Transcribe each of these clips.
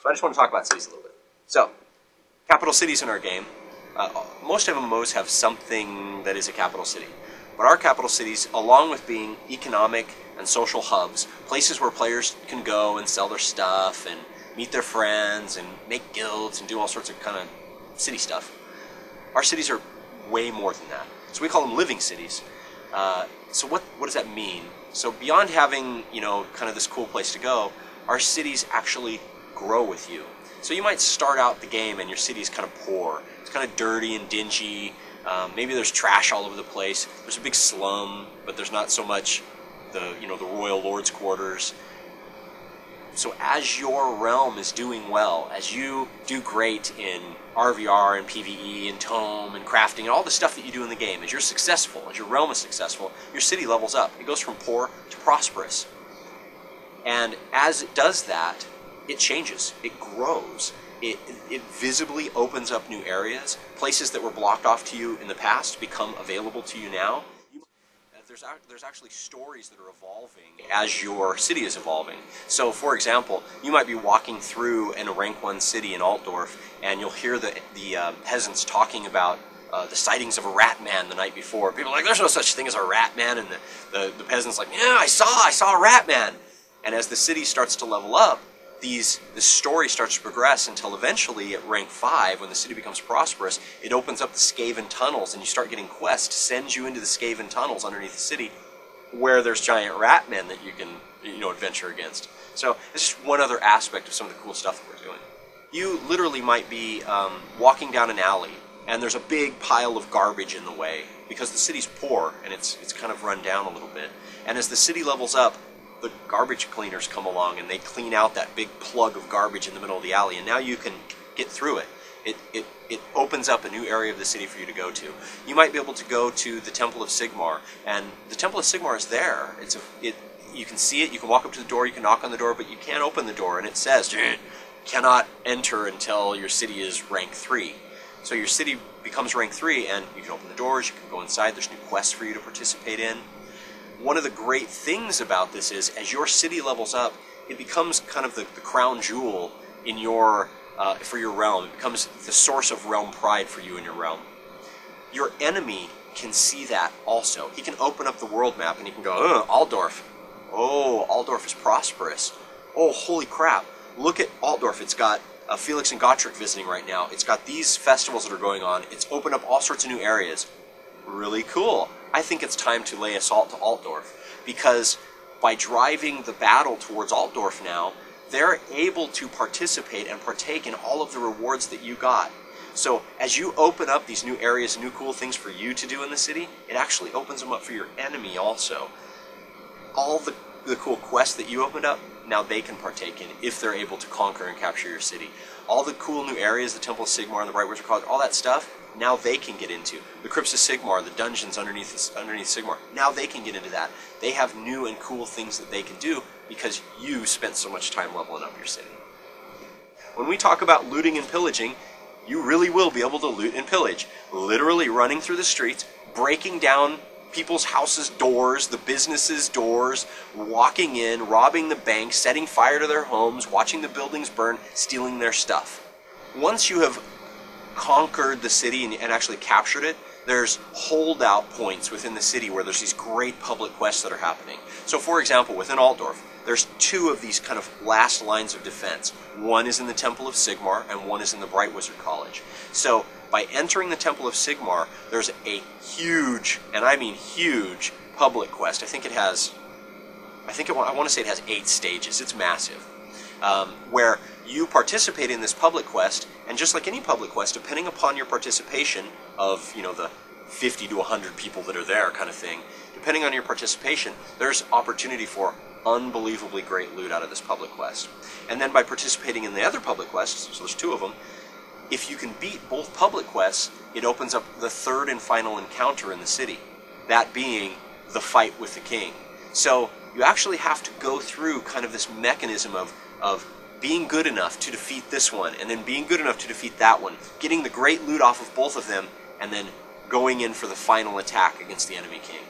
So I just want to talk about cities a little bit. So, capital cities in our game, most MMOs have something that is a capital city. But our capital cities, along with being economic and social hubs, places where players can go and sell their stuff and meet their friends and make guilds and do all sorts of kind of city stuff, our cities are way more than that. So we call them living cities. So what does that mean? So beyond having, kind of this cool place to go, our cities actually grow with you. So you might start out the game and your city is kind of poor. It's kind of dirty and dingy. Maybe there's trash all over the place. There's a big slum, but there's not so much the royal lord's quarters. So as your realm is doing well, as you do great in RVR and PvE and Tome and crafting and all the stuff that you do in the game, as you're successful, as your realm is successful, your city levels up. It goes from poor to prosperous. And as it does that, it changes. It grows. It visibly opens up new areas. Places that were blocked off to you in the past become available to you now. There's actually stories that are evolving as your city is evolving. So, for example, you might be walking through in a rank 1 city in Altdorf, and you'll hear the peasants talking about the sightings of a rat man the night before. People are like, there's no such thing as a rat man, and the peasants like, yeah, I saw a rat man. And as the city starts to level up, this story starts to progress until eventually at rank 5, when the city becomes prosperous, it opens up the Skaven tunnels and you start getting quests to send you into the Skaven tunnels underneath the city where there's giant rat men that you can adventure against. So it's just one other aspect of some of the cool stuff that we're doing. You literally might be walking down an alley and there's a big pile of garbage in the way because the city's poor and it's kind of run down a little bit. And as the city levels up, the garbage cleaners come along and they clean out that big plug of garbage in the middle of the alley, and now you can get through it. It opens up a new area of the city for you to go to. You might be able to go to the Temple of Sigmar, and the Temple of Sigmar is there. You can see it, you can walk up to the door, you can knock on the door, but you can't open the door, and it says, cannot enter until your city is rank 3. So your city becomes rank 3, and you can open the doors, you can go inside, there's new quests for you to participate in. One of the great things about this is, as your city levels up, it becomes kind of the crown jewel in for your realm. It becomes the source of realm pride for you in your realm. Your enemy can see that also. He can open up the world map and he can go, Altdorf. Oh, Altdorf is prosperous. Oh, holy crap. Look at Altdorf. It's got Felix and Gotrek visiting right now. It's got these festivals that are going on. It's opened up all sorts of new areas. Really cool. I think it's time to lay assault to Altdorf, because by driving the battle towards Altdorf now, they're able to participate and partake in all of the rewards that you got. So as you open up these new areas, new cool things for you to do in the city, it actually opens them up for your enemy also. All the cool quests that you opened up, now they can partake in if they're able to conquer and capture your city. All the cool new areas, the Temple of Sigmar and the Bright Wizard College, all that stuff, now they can get into. The Crypts of Sigmar, the dungeons underneath Sigmar, now they can get into that. They have new and cool things that they can do because you spent so much time leveling up your city. When we talk about looting and pillaging, you really will be able to loot and pillage. Literally running through the streets, breaking down people's houses' doors, the businesses' doors, walking in, robbing the bank, setting fire to their homes, watching the buildings burn, stealing their stuff. Once you have conquered the city and actually captured it, there's holdout points within the city where there's these great public quests that are happening. So for example, within Altdorf, there's 2 of these kind of last lines of defense. One is in the Temple of Sigmar and one is in the Bright Wizard College. So by entering the Temple of Sigmar, there's a huge, and I mean huge, public quest. I want to say it has 8 stages. It's massive. Where you participate in this public quest, and just like any public quest, depending upon your participation of, the 50 to 100 people that are there kind of thing, depending on your participation, there's opportunity for unbelievably great loot out of this public quest. And then by participating in the other public quests, so there's 2 of them, if you can beat both public quests, it opens up the 3rd and final encounter in the city, that being the fight with the king. So you actually have to go through kind of this mechanism of being good enough to defeat this one, and then being good enough to defeat that one, getting the great loot off of both of them, and then going in for the final attack against the enemy king.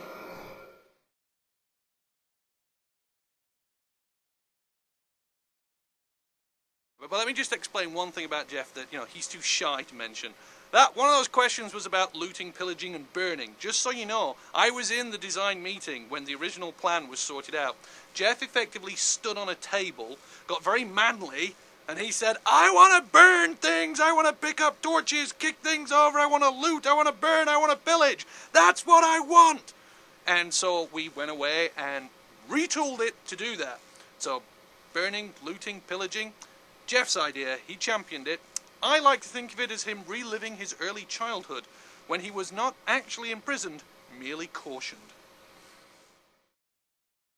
But let me just explain one thing about Jeff that, you know, he's too shy to mention. That one of those questions was about looting, pillaging and burning. Just so you know, I was in the design meeting when the original plan was sorted out. Jeff effectively stood on a table, got very manly, and he said, I want to burn things, I want to pick up torches, kick things over, I want to loot, I want to burn, I want to pillage. That's what I want! And so we went away and retooled it to do that. So, burning, looting, pillaging, Jeff's idea, he championed it. I like to think of it as him reliving his early childhood, when he was not actually imprisoned, merely cautioned.